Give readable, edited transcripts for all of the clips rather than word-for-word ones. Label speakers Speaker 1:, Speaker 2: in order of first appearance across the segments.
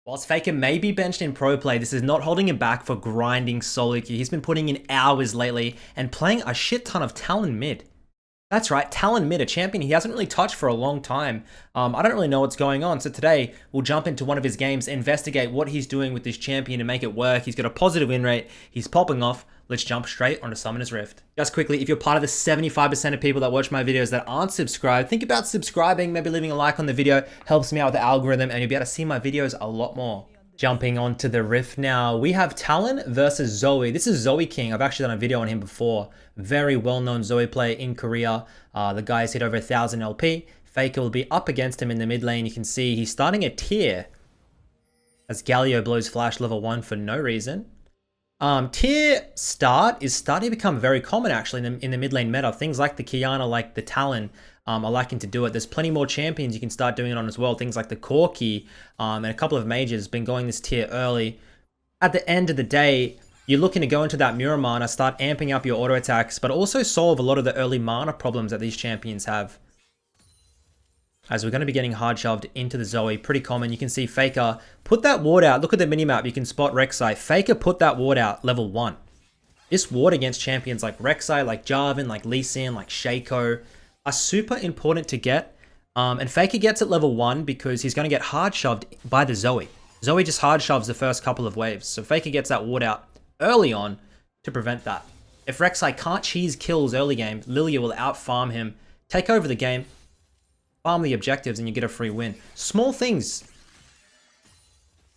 Speaker 1: Whilst Faker may be benched in pro play, this is not holding him back for grinding solo queue. He's been putting in hours lately and playing a shit ton of Talon mid. That's right, Talon mid, a champion he hasn't really touched for a long time. I don't really know what's going on, so today we'll jump into one of his games, investigate what he's doing with this champion to make it work. He's got a positive win rate, he's popping off. Let's jump straight onto Summoner's Rift. Just quickly, if you're part of the 75% of people that watch my videos that aren't subscribed, think about subscribing, maybe leaving a like on the video, helps me out with the algorithm, and you'll be able to see my videos a lot more. Jumping onto the Rift now, we have Talon versus Zoe. This is Zoe King. I've actually done a video on him before. Very well-known Zoe player in Korea. The guy's hit over 1,000 LP. Faker will be up against him in the mid lane. You can see he's starting a tier as Galio blows Flash level 1 for no reason. Tier start is starting to become very common actually in the mid lane meta. Things like the Kiana, like the Talon, are liking to do it. There's plenty more champions you can start doing it on as well. Things like the Corki and a couple of mages been going this tier early. At the end of the day, you're looking to go into that Muramana, start amping up your auto attacks, but also solve a lot of the early mana problems that these champions have. As we're going to be getting hard shoved into the Zoe, pretty common. You can see Faker put that ward out. Look at the minimap, you can spot Rek'Sai. Faker put that ward out level 1. This ward against champions like Rek'Sai, like Jarvan, like Lee Sin, like Shaco are super important to get. And Faker gets at level 1 because he's going to get hard shoved by the Zoe. Zoe just hard shoves the first couple of waves. So Faker gets that ward out early on to prevent that. If Rek'Sai can't cheese kills early game, Lilia will out-farm him, take over the game, farm the objectives, and you get a free win. Small things.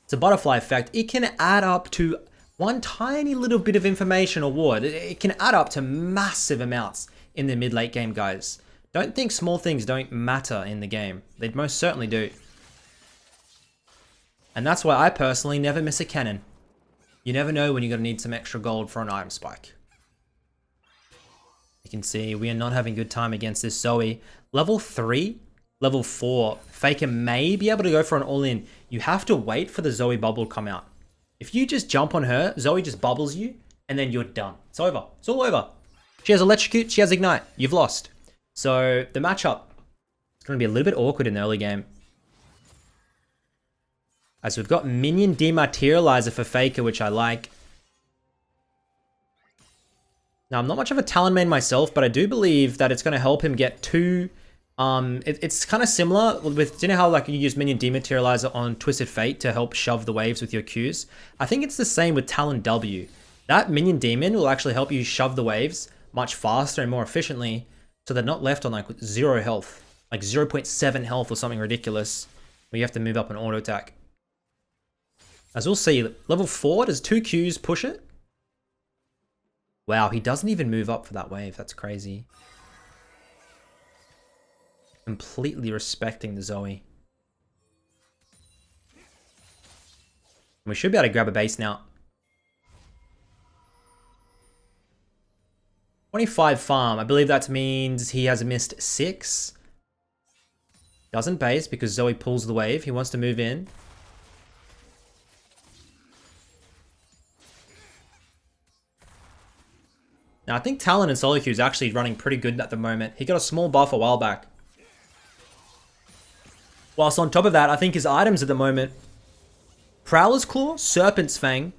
Speaker 1: It's a butterfly effect. It can add up to one tiny little bit of information or ward. It can add up to massive amounts in the mid-late game, guys. Don't think small things don't matter in the game. They most certainly do. And that's why I personally never miss a cannon. You never know when you're going to need some extra gold for an item spike. You can see we are not having a good time against this Zoe. Level 3, level 4, Faker may be able to go for an all-in. You have to wait for the Zoe bubble to come out. If you just jump on her, Zoe just bubbles you, and then you're done. It's over. It's all over. She has Electrocute, she has Ignite. You've lost. So the matchup is going to be a little bit awkward in the early game. As we've got Minion Dematerializer for Faker, which I like. Now, I'm not much of a Talon main myself, but I do believe that it's going to help him get two... it's kind of similar with, do you know how like you use Minion Dematerializer on Twisted Fate to help shove the waves with your Qs? I think it's the same with Talon W. That Minion Demon will actually help you shove the waves much faster and more efficiently, so they're not left on like 0 health, like 0.7 health or something ridiculous, where you have to move up an auto attack. As we'll see, level 4, does 2 Qs push it? Wow, he doesn't even move up for that wave. That's crazy. Completely respecting the Zoe. We should be able to grab a base now. 25 farm. I believe that means he has missed 6. Doesn't base because Zoe pulls the wave. He wants to move in. Now, I think Talon and Solo Q is actually running pretty good at the moment. He got a small buff a while back. Whilst on top of that, I think his items at the moment, Prowler's Claw, Serpent's Fang,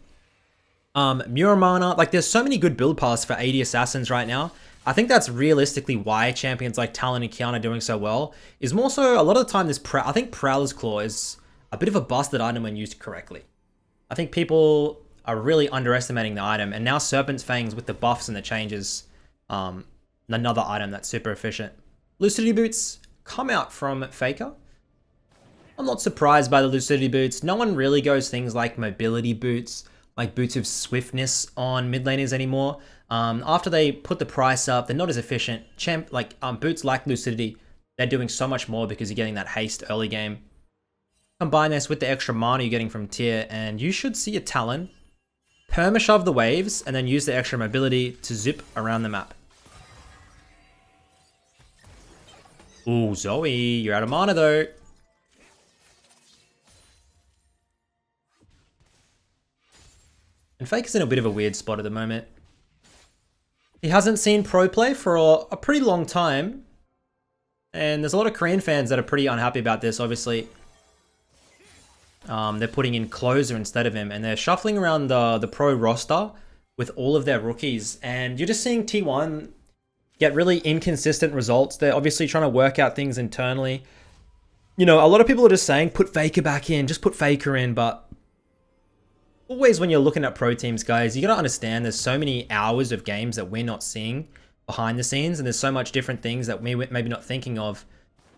Speaker 1: Muramana, like there's so many good build paths for AD Assassins right now. I think that's realistically why champions like Talon and Kiana are doing so well. Is more so, a lot of the time, I think Prowler's Claw is a bit of a busted item when used correctly. I think people are really underestimating the item, and now Serpent's Fangs with the buffs and the changes, another item that's super efficient. Lucidity Boots come out from Faker. I'm not surprised by the Lucidity Boots. No one really goes things like Mobility Boots, like boots of swiftness on mid laners anymore. After they put the price up, they're not as efficient. Boots like Lucidity, they're doing so much more because you're getting that haste early game. Combine this with the extra mana you're getting from tier, and you should see a Talon perma-shove the waves and then use the extra mobility to zip around the map. Ooh, Zoe, you're out of mana though. And Faker's in a bit of a weird spot at the moment. He hasn't seen pro play for a pretty long time. And there's a lot of Korean fans that are pretty unhappy about this, obviously. They're putting in Closer instead of him, and they're shuffling around the pro roster with all of their rookies. And you're just seeing T1 get really inconsistent results. They're obviously trying to work out things internally. You know, a lot of people are just saying, put FAKER back in, just put FAKER in, but always when you're looking at pro teams, guys, you gotta understand there's so many hours of games that we're not seeing behind the scenes, and there's so much different things that we're maybe not thinking of.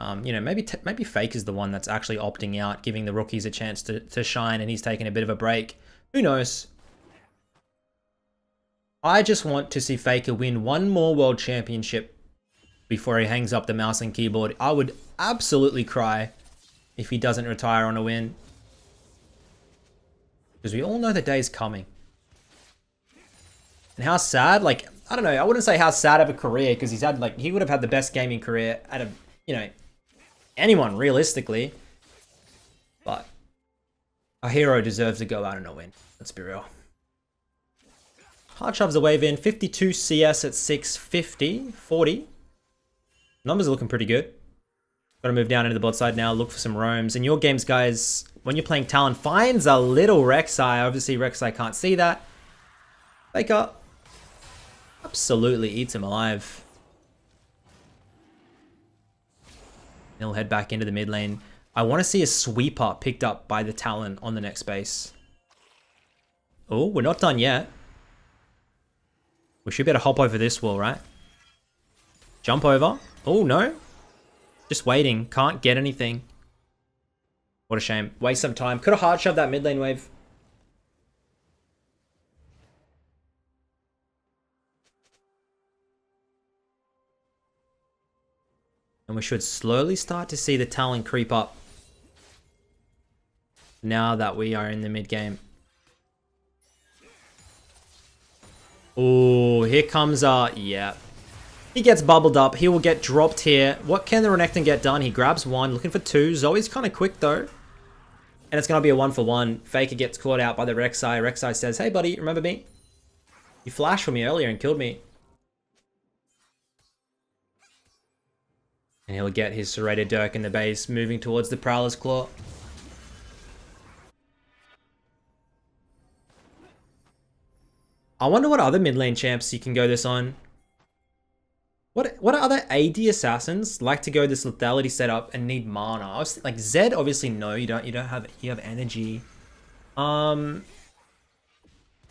Speaker 1: You know, maybe FAKER's the one that's actually opting out, giving the rookies a chance to shine, and he's taking a bit of a break. Who knows? I just want to see FAKER win one more world championship before he hangs up the mouse and keyboard. I would absolutely cry if he doesn't retire on a win. Because we all know the day's coming. And how sad, like, I don't know, I wouldn't say how sad of a career, because he's had, like, he would have had the best gaming career out of, you know, anyone, realistically. But a hero deserves to go out on a win. Let's be real. Hard shoves a wave in. 52 CS at 650. 40. Numbers are looking pretty good. Got to move down into the bot side now. Look for some roams. In your games, guys, when you're playing Talon, finds a little Rek'Sai. Obviously, Rek'Sai can't see that. FAKER absolutely eats him alive. He'll head back into the mid lane. I want to see a sweeper picked up by the Talon on the next base. Oh, we're not done yet. We should better hop over this wall, right? Jump over. Oh, no. Just waiting. Can't get anything. What a shame. Waste some time. Could have hard shoved that mid lane wave. And we should slowly start to see the Talon creep up. Now that we are in the mid game. Oh, here comes yeah. He gets bubbled up. He will get dropped here. What can the Renekton get done? He grabs one, looking for two. Zoe's kind of quick though. And it's going to be a 1-for-1. FAKER gets caught out by the Rek'Sai. Rek'Sai says, hey buddy, remember me? You flashed for me earlier and killed me. And he'll get his Serrated Dirk in the base, moving towards the Prowler's Claw. I wonder what other mid lane champs you can go this on. What other AD assassins like to go this lethality setup and need mana? I was like Zed, obviously no, you have energy. What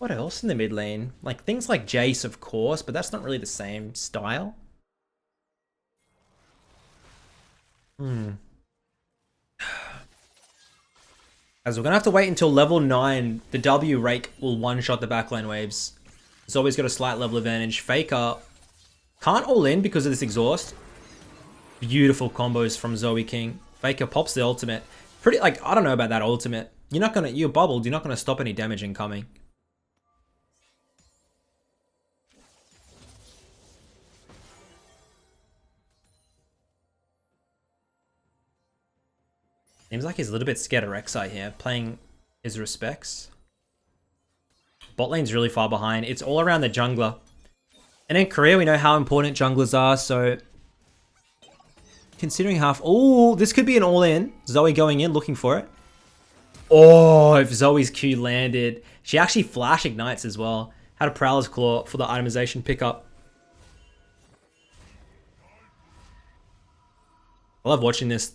Speaker 1: else in the mid lane? Like things like Jace, of course, but that's not really the same style. As we're gonna have to wait until level 9, the W rake will one-shot the backline waves. It's always got a slight level advantage. FAKER can't all in because of this exhaust. Beautiful combos from Zoe King. FAKER pops the ultimate. Pretty, like, I don't know about that ultimate. You're bubbled, you're not gonna stop any damage incoming. Seems like he's a little bit scared of Rek'Sai here, playing his respects. Bot lane's really far behind. It's all around the jungler. And in Korea, we know how important junglers are, so... Considering half... Oh, this could be an all-in. Zoe going in, looking for it. Oh, if Zoe's Q landed. She actually flash ignites as well. Had a Prowler's Claw for the itemization pickup. I love watching this.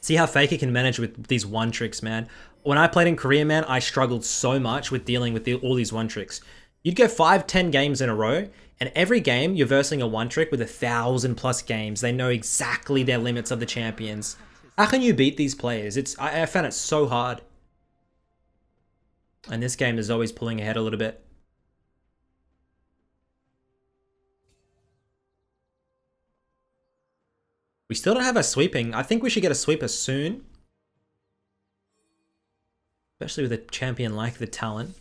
Speaker 1: See how FAKER can manage with these one tricks, man. When I played in Korea, man, I struggled so much with dealing with all these one tricks. You'd go 5-10 games in a row, and every game you're versing a one trick with 1,000+ games. They know exactly their limits of the champions. How can you beat these players? I found it so hard. And this game is always pulling ahead a little bit. We still don't have a sweeping. I think we should get a sweeper soon. Especially with a champion like the Talon.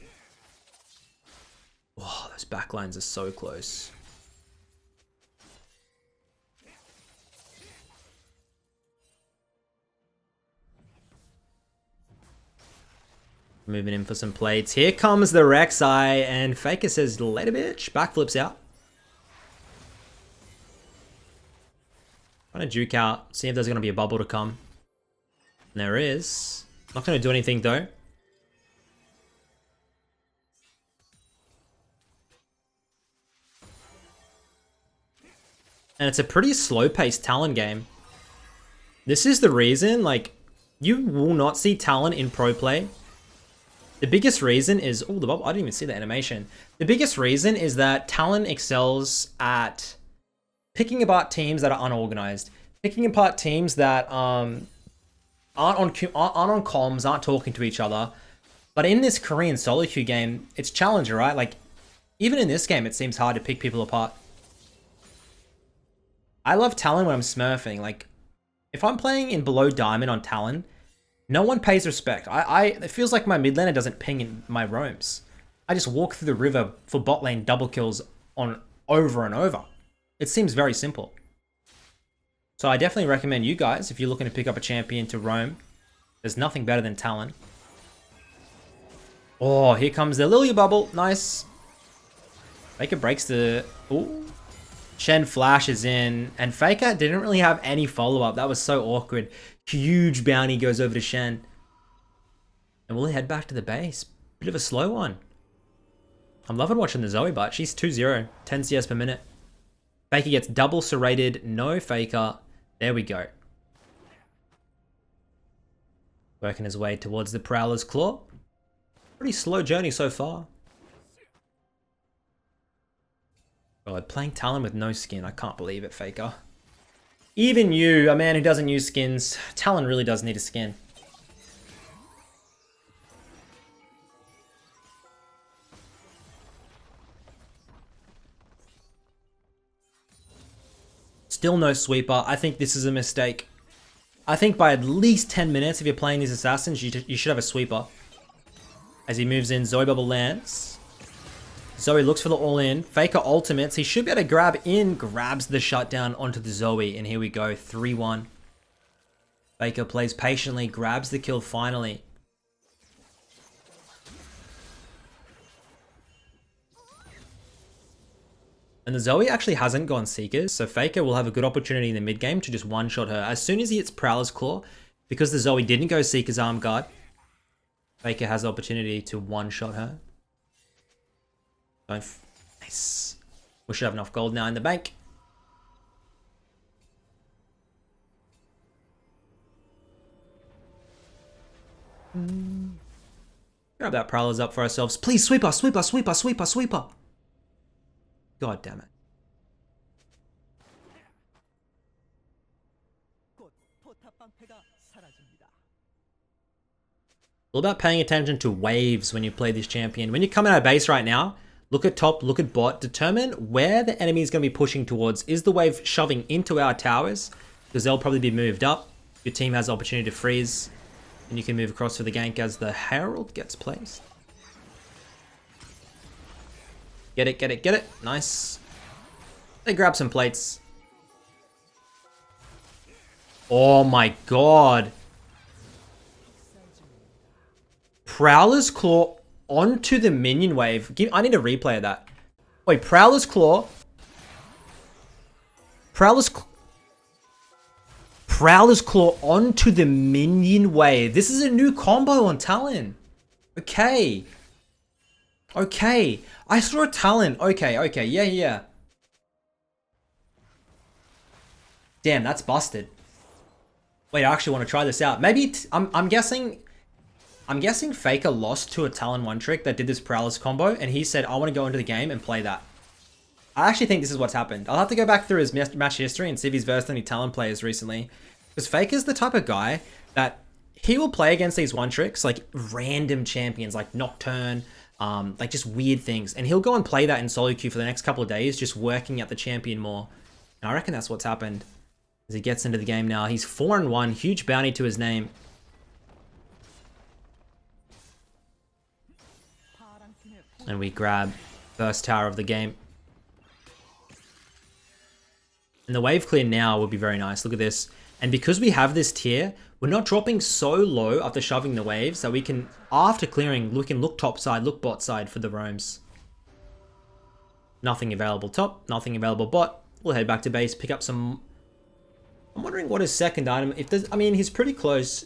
Speaker 1: Oh, those backlines are so close. Moving in for some plates. Here comes the Rek'Sai, and FAKER says, later bitch. Backflips out. Trying to juke out, see if there's going to be a bubble to come. And there is. Not going to do anything though. And it's a pretty slow-paced Talon game. This is the reason, like, you will not see Talon in pro play. The biggest reason is... Oh, the bubble. I didn't even see the animation. The biggest reason is that Talon excels at picking apart teams that are unorganized. Picking apart teams that aren't on comms, aren't talking to each other. But in this Korean solo queue game, it's Challenger, right? Like, even in this game, it seems hard to pick people apart. I love Talon when I'm smurfing. Like, if I'm playing in below Diamond on Talon, no one pays respect. It feels like my mid laner doesn't ping in my roams. I just walk through the river for bot lane double kills on over and over. It seems very simple. So I definitely recommend you guys, if you're looking to pick up a champion to roam, there's nothing better than Talon. Oh, here comes the Lilia bubble. Nice. Faker breaks the... Ooh. Shen flashes in, and Faker didn't really have any follow-up. That was so awkward. Huge bounty goes over to Shen. And we'll head back to the base. Bit of a slow one. I'm loving watching the Zoe, but she's 2-0, 10 CS per minute. Faker gets double serrated, no Faker. There we go. Working his way towards the Prowler's Claw. Pretty slow journey so far. God, playing Talon with no skin. I can't believe it, Faker. Even you, a man who doesn't use skins, Talon really does need a skin. Still no sweeper. I think this is a mistake. I think by at least 10 minutes, if you're playing these assassins, you should have a sweeper. As he moves in, Zoe bubble lands. Zoe looks for the all-in. Faker ultimates. He should be able to grab in. Grabs the shutdown onto the Zoe. And here we go. 3-1. Faker plays patiently. Grabs the kill finally. And the Zoe actually hasn't gone Seekers. So Faker will have a good opportunity in the mid game to just one-shot her. As soon as he hits Prowler's Claw, because the Zoe didn't go Seeker's Arm Guard, Faker has the opportunity to one-shot her. Nice. We should have enough gold now in the bank. Grab that Prowlers up for ourselves. Please, sweeper, sweeper, sweeper, sweeper, sweeper. God damn it. All about paying attention to waves when you play this champion. When you're coming out of base right now, look at top, look at bot, determine where the enemy is going to be pushing towards. Is the wave shoving into our towers? Because they'll probably be moved up. Your team has the opportunity to freeze. And you can move across for the gank as the Herald gets placed. Get it, get it, get it. Nice. They grab some plates. Oh my god. Prowler's Claw onto the minion wave. I need a replay of that. Wait, Prowler's Claw. Prowler's Claw onto the minion wave. This is a new combo on Talon. Okay. Okay. I saw a Talon. Okay. Yeah. Damn, that's busted. Wait, I actually want to try this out. Maybe I'm guessing Faker lost to a Talon one trick that did this Prowler's combo, and he said, I want to go into the game and play that. I actually think this is what's happened. I'll have to go back through his match history and see if he's versed any Talon players recently. Because Faker's the type of guy that he will play against these one tricks, like random champions, like Nocturne, like just weird things. And he'll go and play that in solo queue for the next couple of days, just working at the champion more. And I reckon that's what's happened. As he gets into the game now, he's 4-1, huge bounty to his name. And we grab first tower of the game. And the wave clear now would be very nice. Look at this. And because we have this tier, we're not dropping so low after shoving the waves that we can, after clearing, we can look top side, look bot side for the roams. Nothing available top, nothing available bot. We'll head back to base, pick up some... I'm wondering what his second item... If there's, I mean, he's pretty close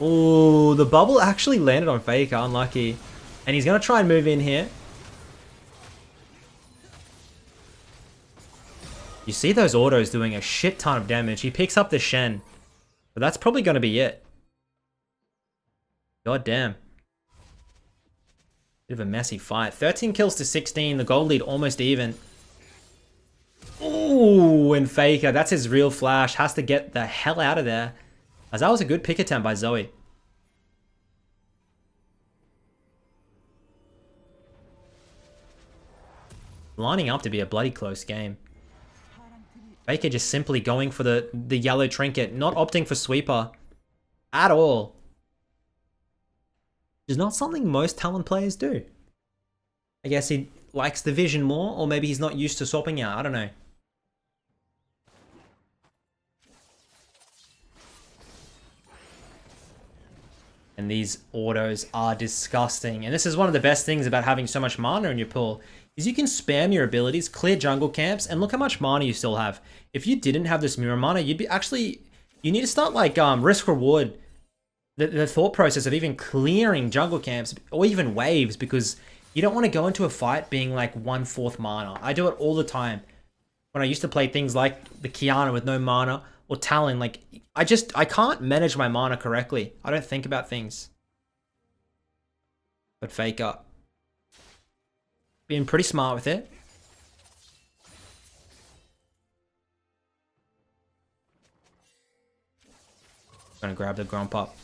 Speaker 1: Oh, the bubble actually landed on Faker, unlucky. And he's going to try and move in here. You see those autos doing a shit ton of damage. He picks up the Shen. But that's probably going to be it. God damn. Bit of a messy fight. 13 kills to 16. The gold lead almost even. Ooh, and Faker. That's his real flash. Has to get the hell out of there. As that was a good pick attempt by Zoe. Lining up to be a bloody close game. Faker just simply going for the yellow trinket. Not opting for sweeper. At all. Which is not something most Talon players do. I guess he likes the vision more, or maybe he's not used to swapping out. I don't know. And these autos are disgusting. And this is one of the best things about having so much mana in your pool, is you can spam your abilities, clear jungle camps, and look how much mana you still have. If you didn't have this Muramana, you'd be actually, you need to start like risk reward the thought process of even clearing jungle camps or even waves, because you don't want to go into a fight being like 1/4 mana. I do it all the time. When I used to play things like the Kiana with no mana, or Talon, like, I can't manage my mana correctly. I don't think about things. But Faker being pretty smart with it. Gonna grab the Gromp up.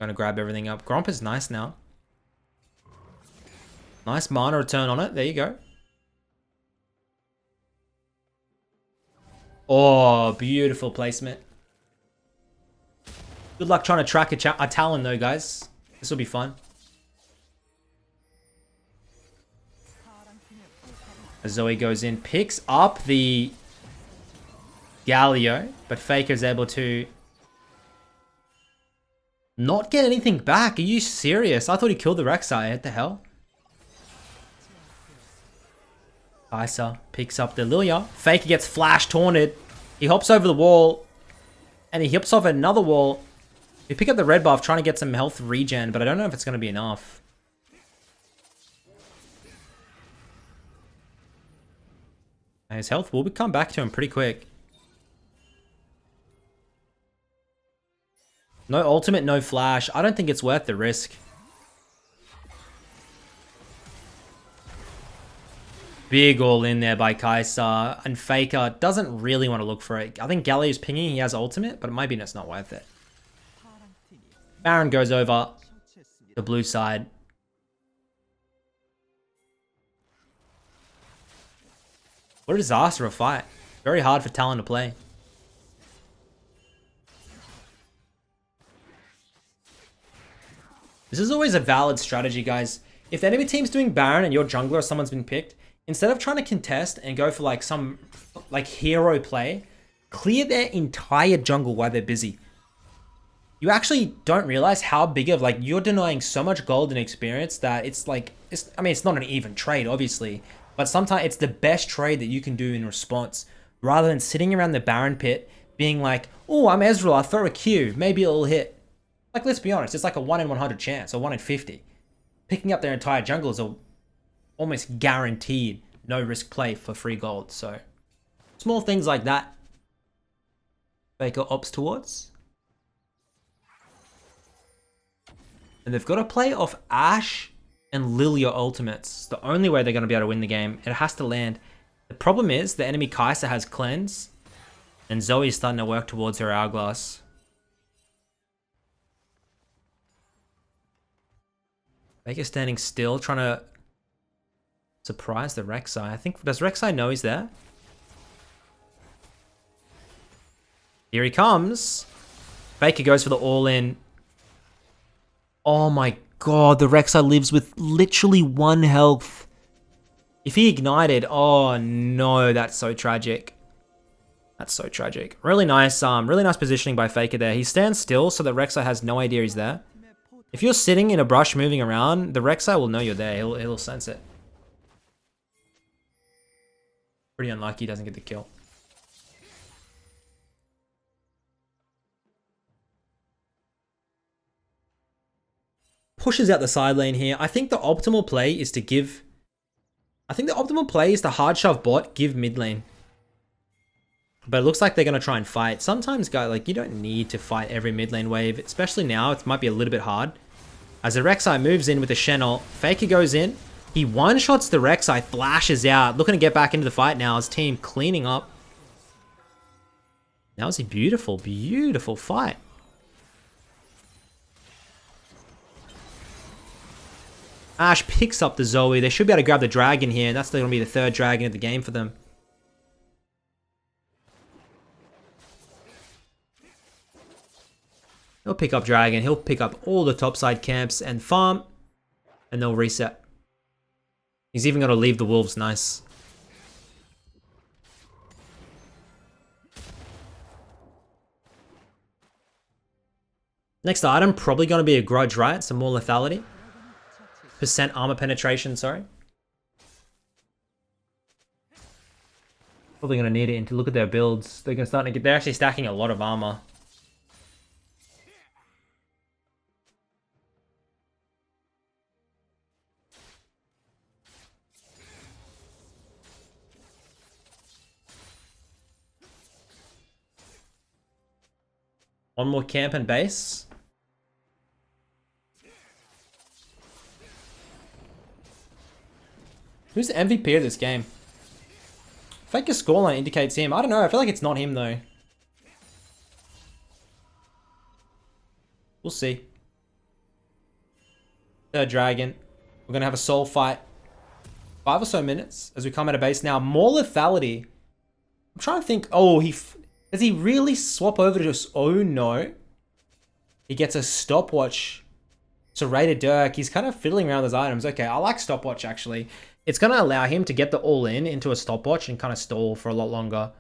Speaker 1: Gonna grab everything up. Gromp is nice now. Nice mana return on it. There you go. Oh, beautiful placement. Good luck trying to track a Talon though, guys. This will be fun. As Zoe goes in, picks up the Galio, but Faker is able to not get anything back. Are you serious? I thought he killed the Rek'Sai. What the hell? Kai'Sa picks up the Lilia. Faker gets flash taunted. He hops over the wall. And he hops off another wall. We pick up the red buff, trying to get some health regen, but I don't know if it's going to be enough. His health will come back to him pretty quick. No ultimate, no flash. I don't think it's worth the risk. Big all in there by Kai'Sa. And Faker doesn't really want to look for it. I think Galio's pinging. He has ultimate, but maybe it's not worth it. Baron goes over the blue side. What a disaster of a fight. Very hard for Talon to play. This is always a valid strategy, guys. If the enemy team's doing Baron and your jungler or someone's been picked, instead of trying to contest and go for like some like hero play, clear their entire jungle while they're busy. You actually don't realize how big of, like, you're denying so much gold and experience that it's like, I mean, it's not an even trade, obviously, but sometimes it's the best trade that you can do in response, rather than sitting around the Baron pit being like, oh, I'm Ezreal, I'll throw a Q, maybe it'll hit. Like, let's be honest, it's like a 1 in 100 chance, or 1 in 50. Picking up their entire jungle is a almost guaranteed no risk play for free gold. So small things like that Faker opts towards. And they've got to play off Ashe and Lilia ultimates. The only way they're going to be able to win the game. It has to land. The problem is the enemy Kai'Sa has cleanse, and Zoe's starting to work towards her hourglass. Faker standing still, trying to surprise the Rek'Sai. I think, does Rek'Sai know he's there? Here he comes. Faker goes for the all-in. Oh my god, the Rek'Sai lives with literally 1 health. If he ignited, oh no, that's so tragic. That's so tragic. Really nice positioning by Faker there. He stands still so that Rek'Sai has no idea he's there. If you're sitting in a brush moving around, the Rek'Sai will know you're there. He'll sense it. Pretty unlucky he doesn't get the kill. pushes out the side lane here. I think the optimal play is to give... I think the optimal play is to hard shove bot, give mid lane. But it looks like they're going to try and fight. Sometimes, guys, like, you don't need to fight every mid lane wave. Especially now, it might be a little bit hard. As the Rek'Sai moves in with the Shen ult, Faker goes in. He one-shots the Rek'Sai, flashes out. Looking to get back into the fight now. His team cleaning up. That was a beautiful, beautiful fight. Ashe picks up the Zoe. They should be able to grab the dragon here. And that's going to be the third dragon of the game for them. He'll pick up dragon. He'll pick up all the topside camps and farm. And they'll reset. He's even got to leave the wolves. Nice. Next item, probably going to be a grudge, right? Some more lethality. Percent armor penetration, sorry. Probably going to need it to look at their builds. They're going to start to get... They're actually stacking a lot of armor. One more camp and base. Who's the MVP of this game? Faker scoreline indicates him. I don't know. I feel like it's not him, though. We'll see. Third dragon. We're going to have a soul fight. 5 or so minutes as we come out of base now. More lethality. I'm trying to think. Oh, does he really swap over to just... Oh, no. He gets a stopwatch. Serrated Dirk. He's kind of fiddling around with his items. Okay, I like stopwatch, actually. It's going to allow him to get the all-in into a stopwatch and kind of stall for a lot longer.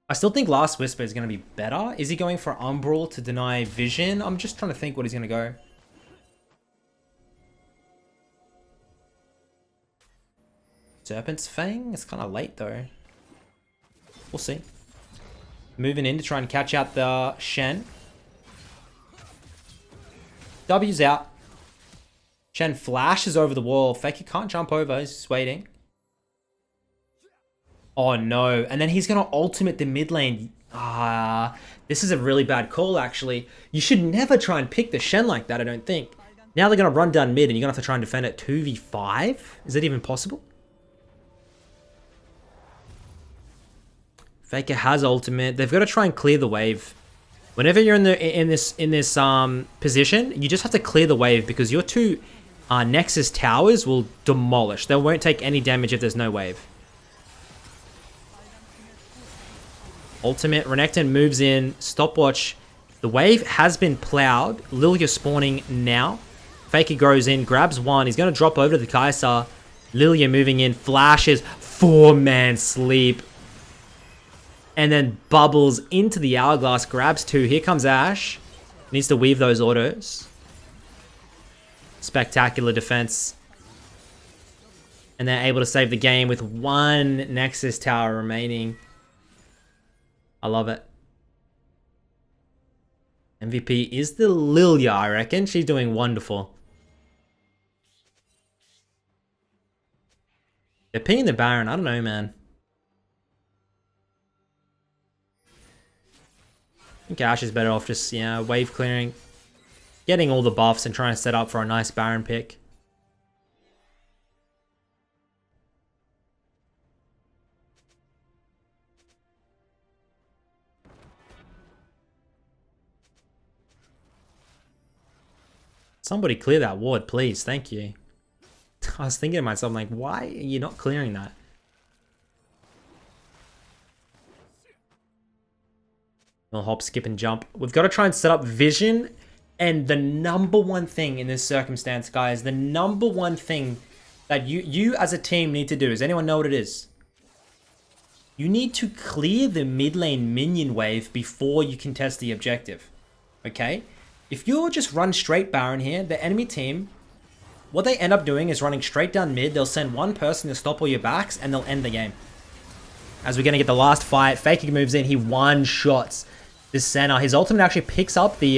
Speaker 1: I still think Last Whisper is going to be better. Is he going for Umbral to deny vision? I'm just trying to think what he's going to go. Serpent's Fang? It's kind of late, though. We'll see. Moving in to try and catch out the Shen. W's out. Shen flashes over the wall. Faker can't jump over. He's just waiting. Oh, no. And then he's going to ultimate the mid lane. This is a really bad call, actually. You should never try and pick the Shen like that, I don't think. Now they're going to run down mid and you're going to have to try and defend it 2v5? Is that even possible? Faker has ultimate. They've got to try and clear the wave. Whenever you're in this position, you just have to clear the wave because your two Nexus towers will demolish. They won't take any damage if there's no wave. Ultimate. Renekton moves in. Stopwatch. The wave has been plowed. Lilia spawning now. Faker goes in, grabs one. He's going to drop over to the Kai'Sa. Lilia moving in. Flashes. 4-man sleep. And then bubbles into the Hourglass. Grabs 2. Here comes Ashe. Needs to weave those autos. Spectacular defense. And they're able to save the game with 1 Nexus tower remaining. I love it. MVP is the Lilia, I reckon. She's doing wonderful. They're pinging the Baron. I don't know, man. I think Ashe is better off just, yeah, wave clearing. Getting all the buffs and trying to set up for a nice Baron pick. Somebody clear that ward, please. Thank you. I was thinking to myself, like, why are you not clearing that? We'll hop, skip, and jump. We've got to try and set up vision. And the number one thing in this circumstance, guys, the number one thing that you as a team need to do, does anyone know what it is? You need to clear the mid lane minion wave before you contest the objective. Okay? If you just run straight Baron here, the enemy team, what they end up doing is running straight down mid. They'll send one person to stop all your backs and they'll end the game. As we're going to get the last fight, Faker moves in. He one-shots this Senna. His ultimate actually picks up the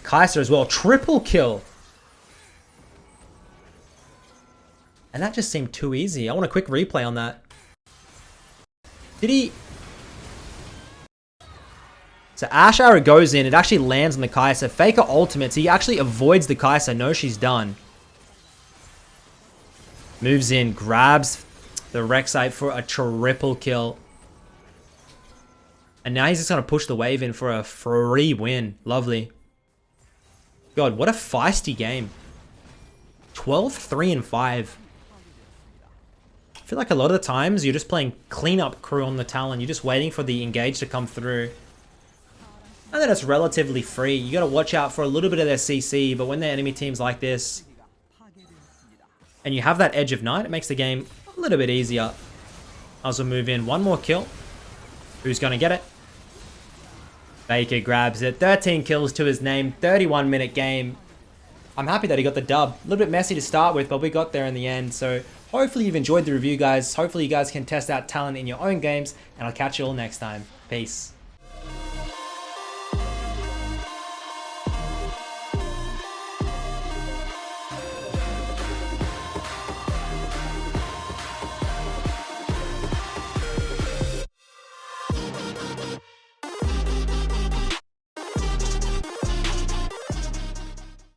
Speaker 1: Kai'Sa as well. Triple kill. And that just seemed too easy. I want a quick replay on that. Did he... So Ash Arrow goes in. It actually lands on the Kai'Sa. Faker ultimates. He actually avoids the Kai'Sa. Knows she's done. Moves in. Grabs the Rek'Sai for a triple kill. And now he's just going to push the wave in for a free win. Lovely. God, what a feisty game. 12, 3, and 5. I feel like a lot of the times you're just playing cleanup crew on the Talon. You're just waiting for the engage to come through. And then it's relatively free. You got to watch out for a little bit of their CC, but when they're enemy teams like this, and you have that Edge of Night, it makes the game a little bit easier. Also move in one more kill. Who's going to get it? Faker grabs it. 13 kills to his name. 31-minute game. I'm happy that he got the dub. A little bit messy to start with, but we got there in the end. So hopefully you've enjoyed the review, guys. Hopefully you guys can test out Talon in your own games, and I'll catch you all next time. Peace.